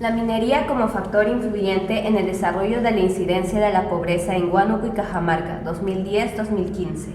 La minería como factor influyente en el desarrollo de la incidencia de la pobreza en Huánuco y Cajamarca, 2010-2015.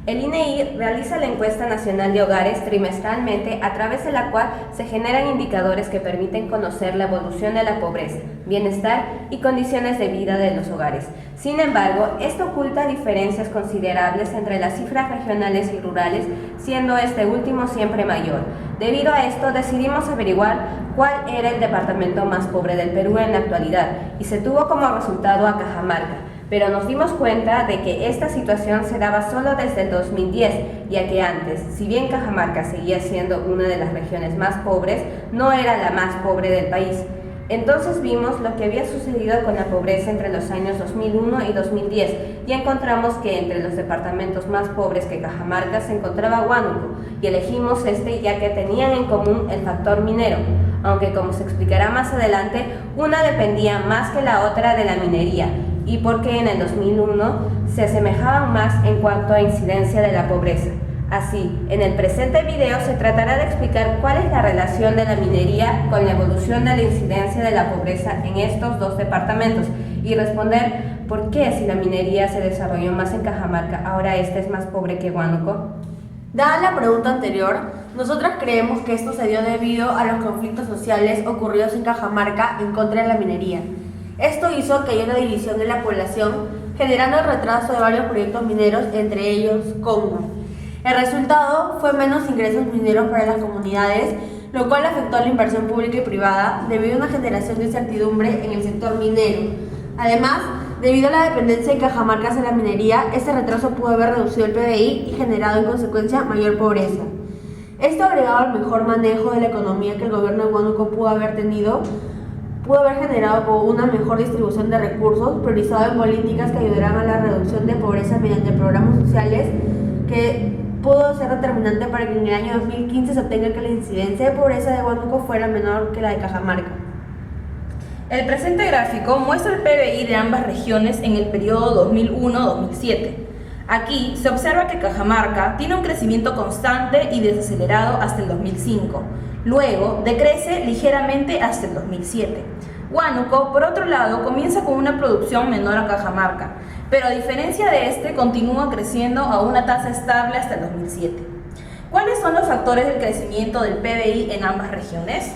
El INEI realiza la encuesta nacional de hogares trimestralmente, a través de la cual se generan indicadores que permiten conocer la evolución de la pobreza, bienestar y condiciones de vida de los hogares. Sin embargo, esto oculta diferencias considerables entre las cifras regionales y rurales, siendo este último siempre mayor. Debido a esto, decidimos averiguar cuál era el departamento más pobre del Perú en la actualidad, y se tuvo como resultado a Cajamarca. Pero nos dimos cuenta de que esta situación se daba solo desde el 2010, ya que antes, si bien Cajamarca seguía siendo una de las regiones más pobres, no era la más pobre del país. Entonces vimos lo que había sucedido con la pobreza entre los años 2001 y 2010 y encontramos que entre los departamentos más pobres que Cajamarca se encontraba Huánuco, y elegimos este ya que tenían en común el factor minero, aunque como se explicará más adelante, una dependía más que la otra de la minería, y porque en el 2001 se asemejaban más en cuanto a incidencia de la pobreza. Así, en el presente video se tratará de explicar cuál es la relación de la minería con la evolución de la incidencia de la pobreza en estos dos departamentos y responder por qué, si la minería se desarrolló más en Cajamarca, ahora este es más pobre que Huánuco. Dada la pregunta anterior, nosotras creemos que esto se dio debido a los conflictos sociales ocurridos en Cajamarca en contra de la minería. Esto hizo que haya una división en la población, generando el retraso de varios proyectos mineros, entre ellos Conga. El resultado fue menos ingresos mineros para las comunidades, lo cual afectó a la inversión pública y privada debido a una generación de incertidumbre en el sector minero. Además, debido a la dependencia de Cajamarca hacia la minería, este retraso pudo haber reducido el PBI y generado en consecuencia mayor pobreza. Esto, agregado al mejor manejo de la economía que el gobierno de Huánuco pudo haber generado con una mejor distribución de recursos, priorizado en políticas que ayudarán a la reducción de pobreza mediante programas sociales, que pudo ser determinante para que en el año 2015 se obtenga que la incidencia de pobreza de Huánuco fuera menor que la de Cajamarca. El presente gráfico muestra el PBI de ambas regiones en el periodo 2001-2007. Aquí se observa que Cajamarca tiene un crecimiento constante y desacelerado hasta el 2005. Luego decrece ligeramente hasta el 2007. Huánuco, por otro lado, comienza con una producción menor a Cajamarca, pero a diferencia de este, continúa creciendo a una tasa estable hasta el 2007. ¿Cuáles son los factores del crecimiento del PBI en ambas regiones?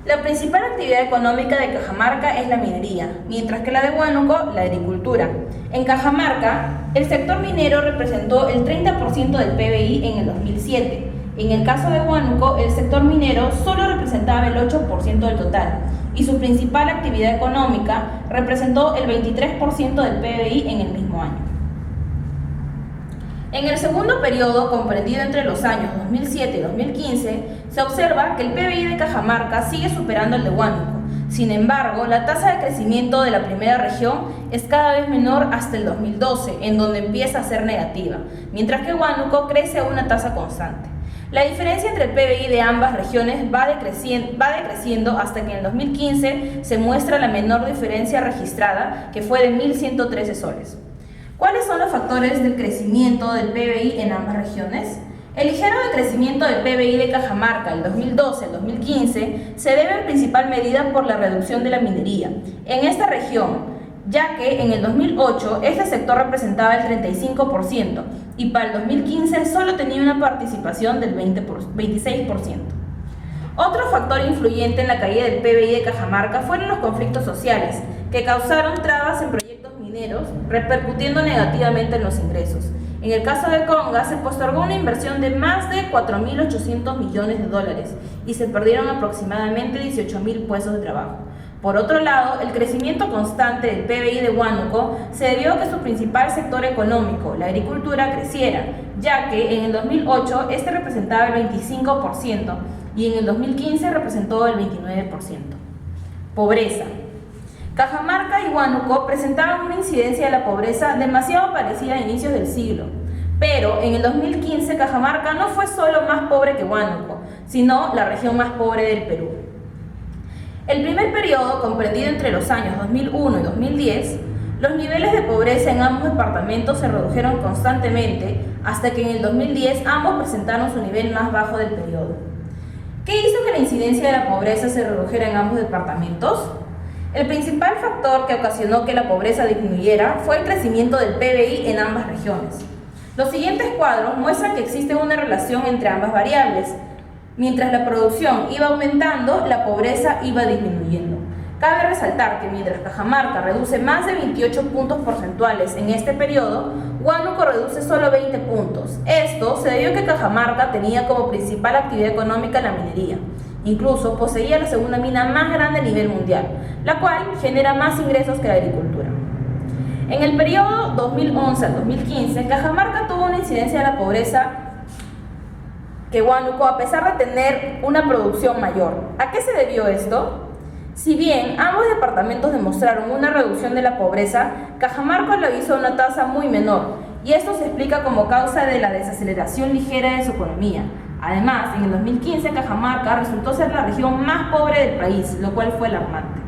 La principal actividad económica de Cajamarca es la minería, mientras que la de Huánuco, la agricultura. En Cajamarca, el sector minero representó el 30% del PBI en el 2007. En el caso de Huánuco, el sector minero solo representaba el 8% del total, y su principal actividad económica representó el 23% del PBI en el mismo año. En el segundo periodo, comprendido entre los años 2007 y 2015, se observa que el PBI de Cajamarca sigue superando el de Huánuco. Sin embargo, la tasa de crecimiento de la primera región es cada vez menor hasta el 2012, en donde empieza a ser negativa, mientras que Huánuco crece a una tasa constante. La diferencia entre el PBI de ambas regiones va decreciendo hasta que en el 2015 se muestra la menor diferencia registrada, que fue de 1.113 soles. ¿Cuáles son los factores del crecimiento del PBI en ambas regiones? El ligero decrecimiento del PBI de Cajamarca del 2012 al 2015 se debe en principal medida por la reducción de la minería en esta región, ya que en el 2008 este sector representaba el 35% y para el 2015 solo tenía una participación del 26%. Otro factor influyente en la caída del PBI de Cajamarca fueron los conflictos sociales, que causaron trabas en proyectos mineros, repercutiendo negativamente en los ingresos. En el caso de Conga, se postergó una inversión de más de 4.800 millones de dólares y se perdieron aproximadamente 18.000 puestos de trabajo. Por otro lado, el crecimiento constante del PBI de Huánuco se debió a que su principal sector económico, la agricultura, creciera, ya que en el 2008 este representaba el 25% y en el 2015 representó el 29%. Pobreza. Cajamarca y Huánuco presentaban una incidencia de la pobreza demasiado parecida a inicios del siglo, pero en el 2015 Cajamarca no fue solo más pobre que Huánuco, sino la región más pobre del Perú. El primer periodo, comprendido entre los años 2001 y 2010, los niveles de pobreza en ambos departamentos se redujeron constantemente hasta que en el 2010 ambos presentaron su nivel más bajo del periodo. ¿Qué hizo que la incidencia de la pobreza se redujera en ambos departamentos? El principal factor que ocasionó que la pobreza disminuyera fue el crecimiento del PBI en ambas regiones. Los siguientes cuadros muestran que existe una relación entre ambas variables. Mientras la producción iba aumentando, la pobreza iba disminuyendo. Cabe resaltar que mientras Cajamarca reduce más de 28 puntos porcentuales en este periodo, Huánuco reduce solo 20 puntos. Esto se debió a que Cajamarca tenía como principal actividad económica la minería. Incluso poseía la segunda mina más grande a nivel mundial, la cual genera más ingresos que la agricultura. En el periodo 2011 al 2015, Cajamarca tuvo una incidencia de la pobreza que Huánuco, a pesar de tener una producción mayor. ¿A qué se debió esto? Si bien ambos departamentos demostraron una reducción de la pobreza, Cajamarca lo hizo a una tasa muy menor, y esto se explica como causa de la desaceleración ligera de su economía. Además, en el 2015 Cajamarca resultó ser la región más pobre del país, lo cual fue alarmante.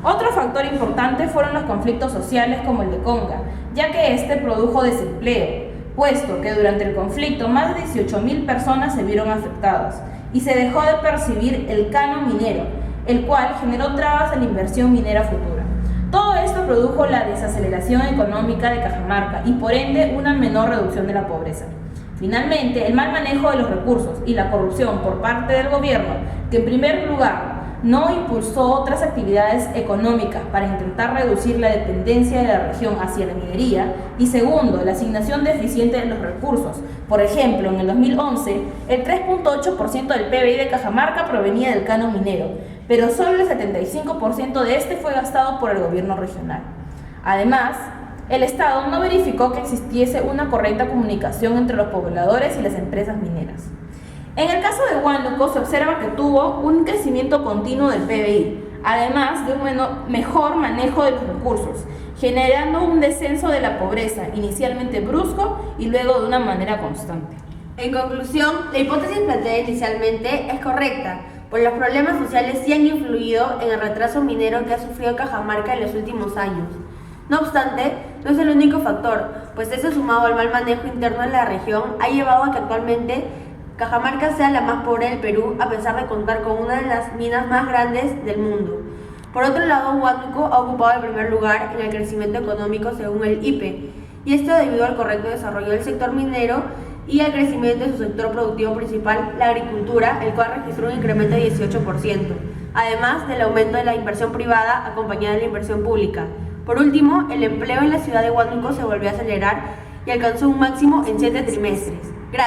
Otro factor importante fueron los conflictos sociales como el de Conga, ya que este produjo desempleo, puesto que durante el conflicto más de 18.000 personas se vieron afectadas y se dejó de percibir el canon minero, el cual generó trabas a la inversión minera futura. Todo esto produjo la desaceleración económica de Cajamarca y por ende una menor reducción de la pobreza. Finalmente, el mal manejo de los recursos y la corrupción por parte del gobierno, que en primer lugar no impulsó otras actividades económicas para intentar reducir la dependencia de la región hacia la minería, y segundo, la asignación deficiente de los recursos. Por ejemplo, en el 2011, el 3.8% del PBI de Cajamarca provenía del canon minero, pero solo el 75% de este fue gastado por el gobierno regional. Además, el Estado no verificó que existiese una correcta comunicación entre los pobladores y las empresas mineras. En el caso de Huánuco se observa que tuvo un crecimiento continuo del PBI, además de un mejor manejo de los recursos, generando un descenso de la pobreza, inicialmente brusco y luego de una manera constante. En conclusión, la hipótesis planteada inicialmente es correcta, pues los problemas sociales sí han influido en el retraso minero que ha sufrido Cajamarca en los últimos años. No obstante, no es el único factor, pues eso sumado al mal manejo interno de la región ha llevado a que actualmente Cajamarca sea la más pobre del Perú, a pesar de contar con una de las minas más grandes del mundo. Por otro lado, Huánuco ha ocupado el primer lugar en el crecimiento económico según el IPE, y esto debido al correcto desarrollo del sector minero y al crecimiento de su sector productivo principal, la agricultura, el cual registró un incremento de 18%, además del aumento de la inversión privada acompañada de la inversión pública. Por último, el empleo en la ciudad de Huánuco se volvió a acelerar y alcanzó un máximo en 7 trimestres.